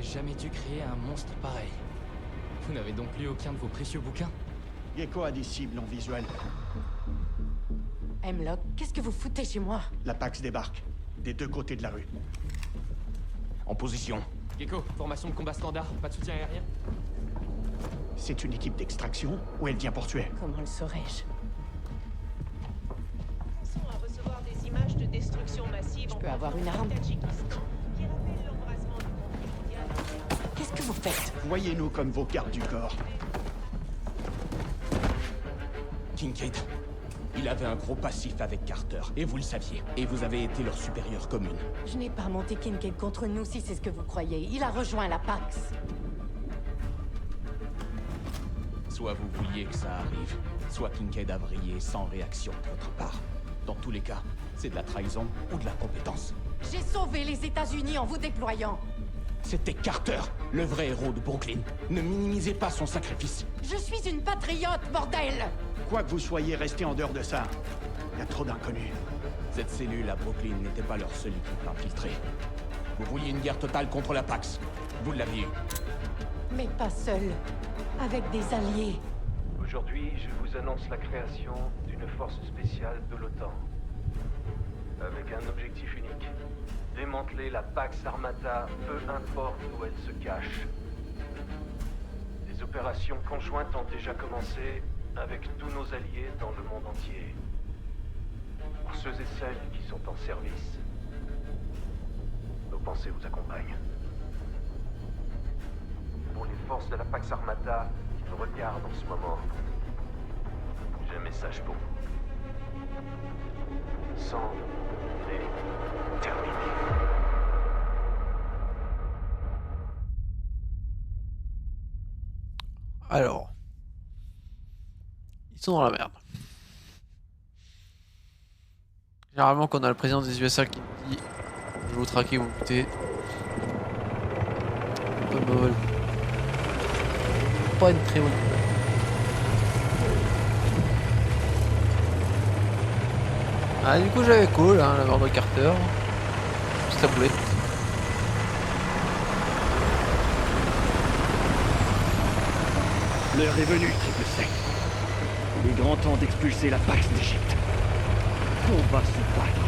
n'aurais jamais dû créer un monstre pareil. Vous n'avez donc lu aucun de vos précieux bouquins? Gecko a des cibles non visuelles. Hemlock, qu'est-ce que vous foutez chez moi? La Pax débarque, des deux côtés de la rue. En position. Gecko, formation de combat standard, pas de soutien aérien? C'est une équipe d'extraction ou elle vient pour tuer? Comment le saurais-je? À recevoir des images de destruction massive. Je peux avoir une arme? Tadjikistan, qui rappelle l'embrasement du conflit mondial. Qu'est-ce que vous faites? Voyez-nous comme vos gardes du corps. Kincaid, il avait un gros passif avec Carter, et vous le saviez. Et vous avez été leur supérieur commune. Je n'ai pas monté Kincaid contre nous si c'est ce que vous croyez. Il a rejoint la Pax. Soit vous vouliez que ça arrive, soit Kincaid a vrillé sans réaction de votre part. Dans tous les cas, c'est de la trahison ou de la compétence. J'ai sauvé les États-Unis en vous déployant. C'était Carter, le vrai héros de Brooklyn. Ne minimisez pas son sacrifice. Je suis une patriote, bordel! Quoi que vous soyez resté en dehors de ça, il y a trop d'inconnus. Cette cellule à Brooklyn n'était pas leur seule équipe infiltrée. Vous vouliez une guerre totale contre la Pax. Vous l'aviez eu. Mais pas seul. Avec des alliés. Aujourd'hui, je vous annonce la création d'une force spéciale de l'OTAN. Avec un objectif unique. Démanteler la Pax Armata, peu importe où elle se cache. Des opérations conjointes ont déjà commencé avec tous nos alliés dans le monde entier. Pour ceux et celles qui sont en service, nos pensées vous accompagnent. Pour les forces de la Pax Armata qui me regardent en ce moment, j'ai un message pour vous. C'en est terminé. Alors, ils sont dans la merde. Généralement, quand on a le président des USA qui dit je vais vous traquer, vous butez. Pas bonne. Pas une très bonne nouvelle. Ah, du coup, j'avais cool, hein, la mort de Carter. Petite taboulette. L'heure est venue, Triple Sec. Il est grand temps d'expulser la Pax d'Égypte. On va se battre.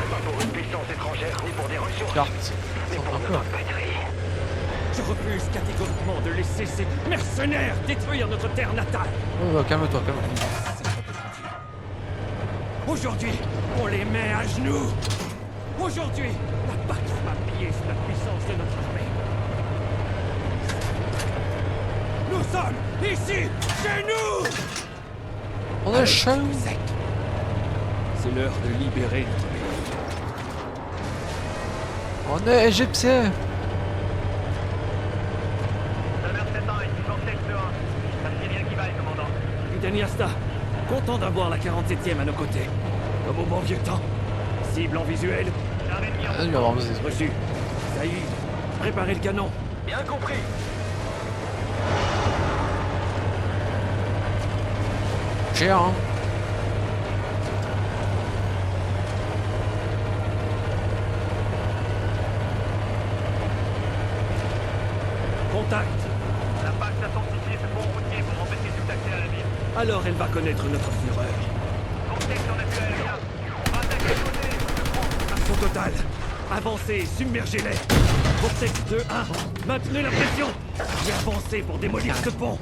Pas pour une puissance étrangère ni pour des ressources. Carte. Mais pour Un peu. notre patrie. Je refuse catégoriquement de laisser ces mercenaires détruire notre terre natale. Oh, calme-toi, calme-toi. Aujourd'hui, on les met à genoux. Aujourd'hui, la Pax va piller sous la puissance de notre armée. Nous sommes ici, chez nous. On est chez nous. C'est l'heure de libérer notre pays. On est égyptien. Summer 7 ans et Vortex 2-1. Ça me dit bien qui va, commandant. Capitaine Yasta, content d'avoir la 47e à nos côtés. Comme au bon vieux temps. Cible en visuel. Un ennemi en Ah, il va avoir besoin. Reçu. Saïd, préparez le canon. Bien compris. Géant. Contact. La Pax a fortifié ce pont routier pour empêcher tout accès à la ville. Alors elle va connaître notre fureur. Vortex en appui aérien. Attaque à côté. Action totale. Avancez et submergez-les. Vortex 2-1. Maintenez la pression. Et avancez pour démolir ce pont.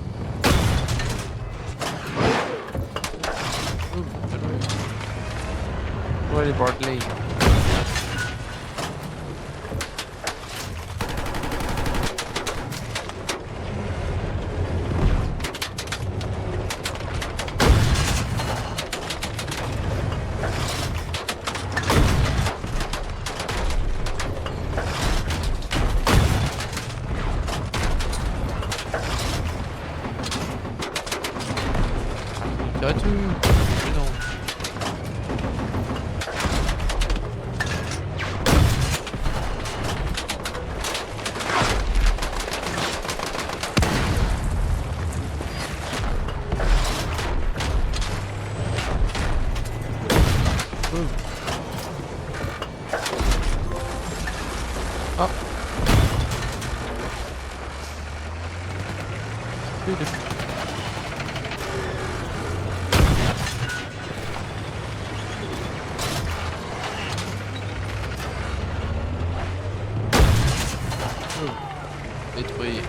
Ouais, les Bartley. Arrête-tu. Non. Ah. Détruit.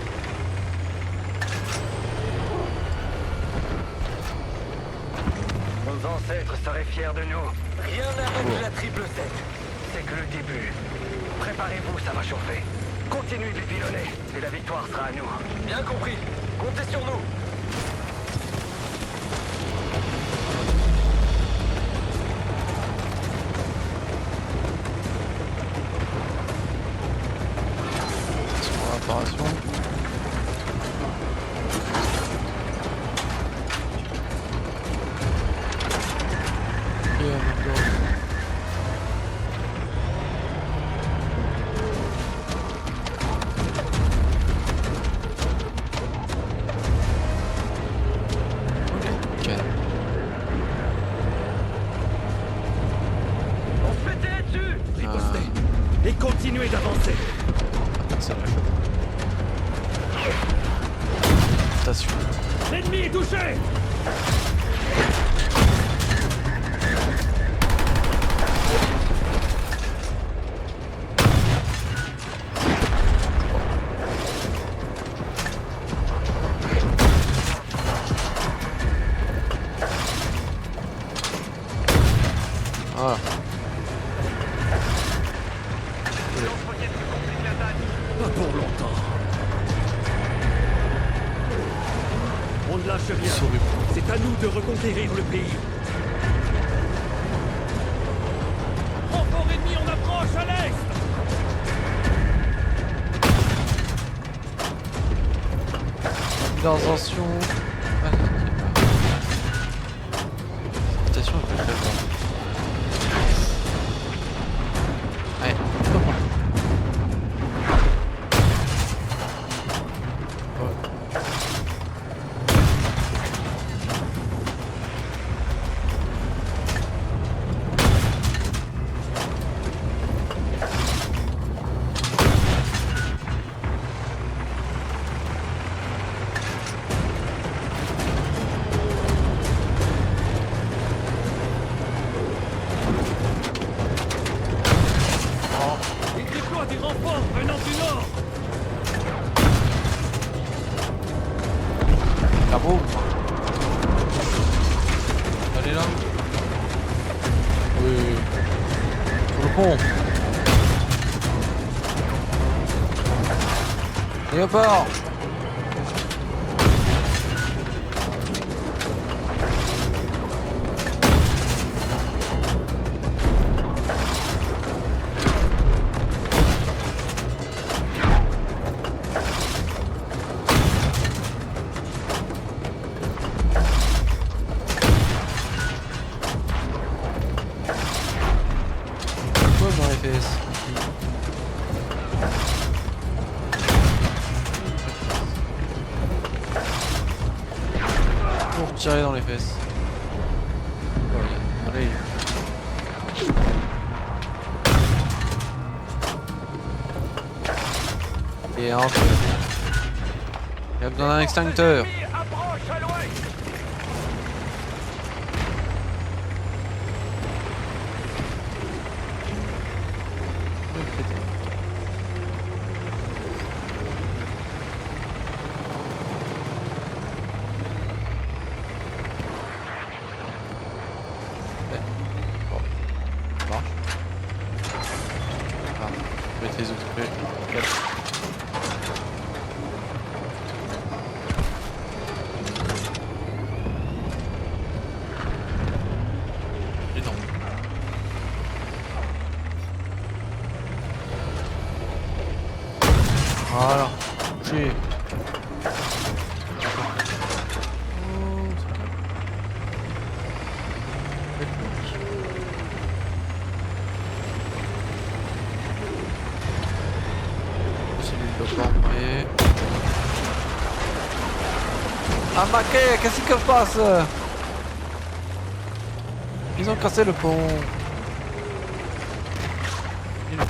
Nos ancêtres seraient fiers de nous. Rien n'arrête la triple 7. C'est que le début. Préparez-vous, ça va chauffer. Continuez de les pilonner, et la victoire sera à nous. Bien compris. Comptez sur nous. Réparation. On se fait tirer dessus. Ripostez. Et continuez d'avancer. Station. L'ennemi est touché. Voilà. Pas pour longtemps. On ne lâche rien. Sauvé. C'est à nous de reconquérir le pays. Renfort ennemi en approche à l'est. Intervention. Station est très faible. Allez, hop. Il déploie des renforts venant du nord. La bombe. Allez là. Oui. Sur le pont. Léopard. Quoi dans les fesses? Pour tirer dans les fesses. Allez. Et un peu. Il a besoin d'un extincteur. L'ennemi approche à l'ouest. Marche. Ah, je vais te les occuper. Énorme. Voilà. Touché. Ah Maquet, qu'est-ce qui se passe? Ils ont cassé le pont. Merde.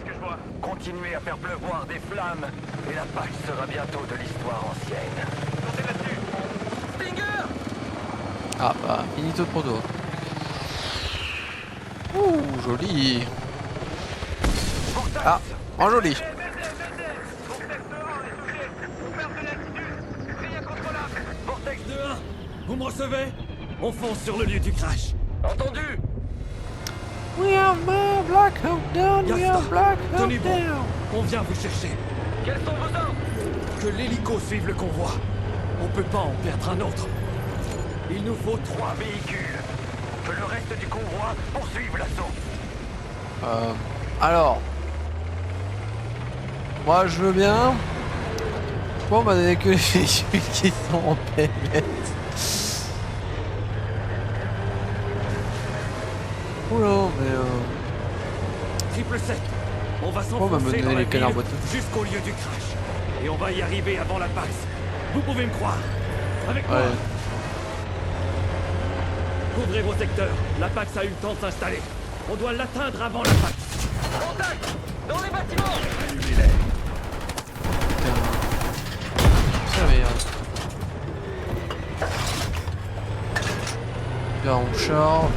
ce que je vois. Continuez à faire pleuvoir des flammes, et la Pax sera bientôt de l'histoire ancienne. Comptez là-dessus. Stinger! Ah bah, finito de proto. Ouh, joli. Ah, en joli. Vortex 2-1, vous me recevez? On fonce sur le lieu du crash. Entendu! We have Black Hawk down, we Yasta, have Black Hawk tenez bon. down. On vient vous chercher. Quels sont vos ordres? Que l'hélico suive le convoi. On peut pas en perdre un autre. Il nous faut 3 véhicules. Que le reste du convoi poursuive l'assaut. Alors. Moi je veux bien. Bon, on m'a donné que les véhicules qui sont en PMS. Oula, mais Triple 7. On va bah, me s'enfoncer donner dans les la canards ville boiteux. jusqu'au lieu du crash. Et on va y arriver avant la Pax. Vous pouvez me croire. Avec moi. ouais. Couvrez vos secteurs. La Pax a eu le temps de s'installer. On doit l'atteindre avant la Pax. Contact! Dans les bâtiments! Allumez-les. C'est la meilleure. Là on charge.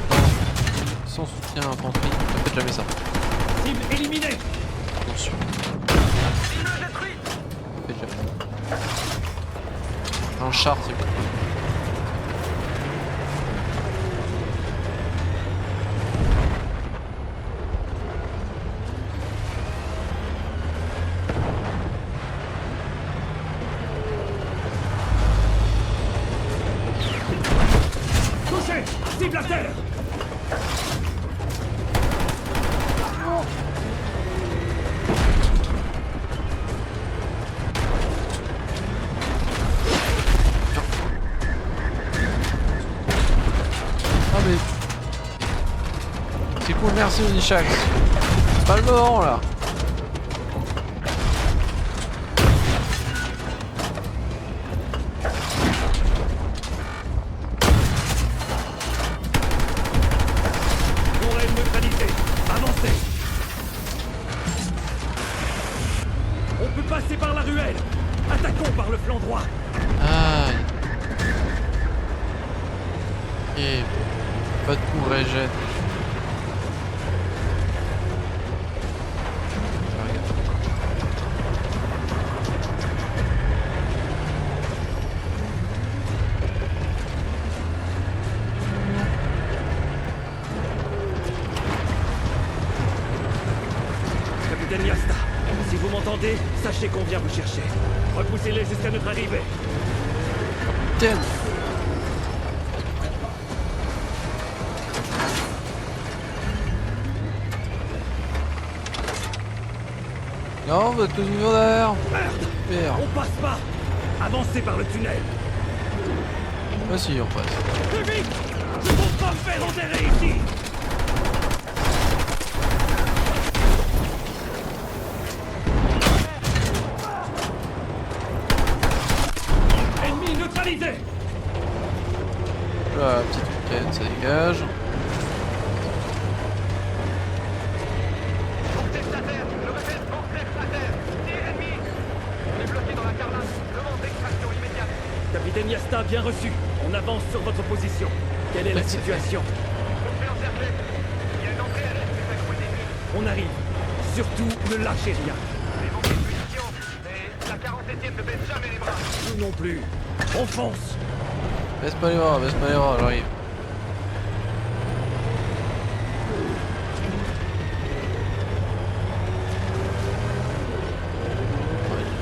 Sans soutien infanterie. Ne faites jamais ça. Cible éliminée! Attention. Cible détruite! Ne faites jamais. Un char c'est quoi? Touché! Cible à terre! Ah mais... C'est cool, merci Onichax. C'est pas le moment là. Tourelle neutralisée. Avancez! On peut passer par la ruelle. Attaquons par le flanc droit. Aïe. Et... Pas de coup régène. Capitaine Yasta, si vous m'entendez, sachez qu'on vient vous chercher. Repoussez-les jusqu'à notre arrivée. Tiens. Non, vous êtes tous vivants derrière. Super. On passe pas! Avancez par le tunnel! Ah si, on passe. Plus vite! Je ne peux pas me faire enterrer ici! Ennemi neutralisé! Là, petite week-end, ça dégage. Vortex à terre! Je répète, Vortex à terre! Tir ennemi! On est bloqué dans la carlingue. Demande d'extraction immédiate. Capitaine Yasta, bien reçu. On avance sur votre position. Quelle est la situation? On fait encercler. Il y a une entrée à l'est du fait ennemi. On arrive. Surtout, ne lâchez rien. Les manqués de munitions, mais la 47e ne baisse jamais les bras. Nous non plus. On fonce! Baisse pas les bras, j'arrive.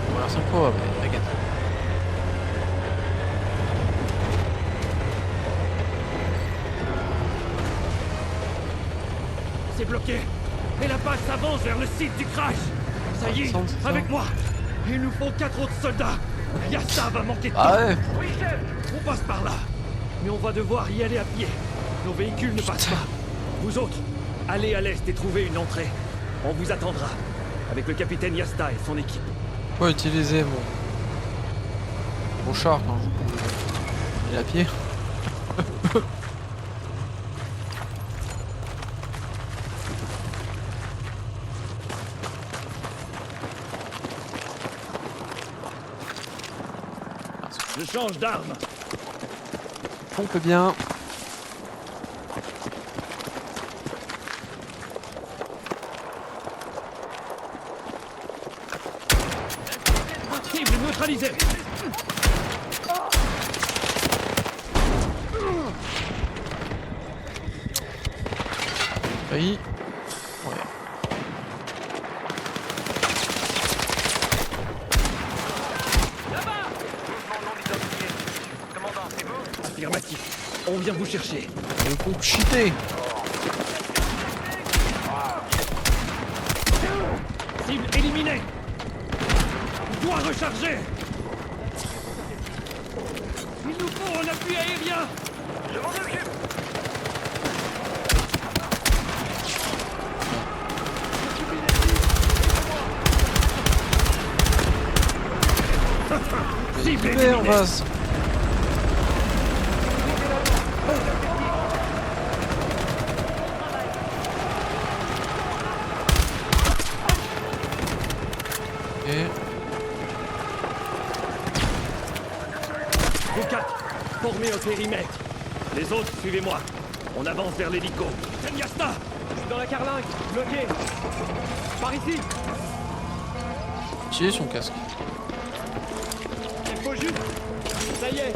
On va faire 5 fois, mais t'inquiète. C'est bloqué. Et la Pax avance vers le site du crash. Ça y est, Ça. avec moi. Il nous faut 4 autres soldats. Yasta va manquer de temps. Ah ouais. Oui, chef! On passe par là. Mais on va devoir y aller à pied. Nos véhicules ne passent pas. Vous autres, allez à l'est et trouvez une entrée. On vous attendra. Avec le capitaine Yasta et son équipe. Faut utiliser mon char quand il est à pied. Je change d'arme. Pompe bien. Cible neutralisée. Oui. Ouais. Affirmatif. On vient vous chercher. Le pompe cheaté. Cible éliminée. Doit recharger. Il nous faut un appui aérien. Je m'en occupe. Cible Mais en éliminée. face. Et Vous quatre, formez un périmètre. Les autres, suivez-moi. On avance vers l'hélico. Yasta, je suis dans la carlingue, bloqué. Par ici. j'ai son casque. Il faut juste. Ça y est.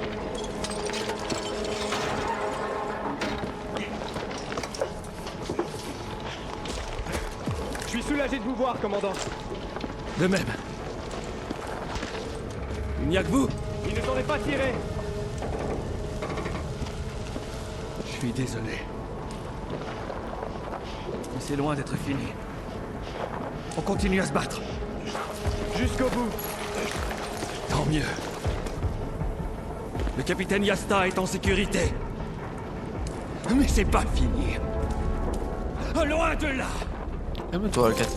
Je suis soulagé de vous voir, commandant. De même. Il n'y a que vous. Il ne t'en est pas tiré. Je suis désolé. Mais c'est loin d'être fini. On continue à se battre. Jusqu'au bout. Tant mieux. Le capitaine Yasta est en sécurité. Mais c'est pas fini. Loin de là. Calme-toi, le 4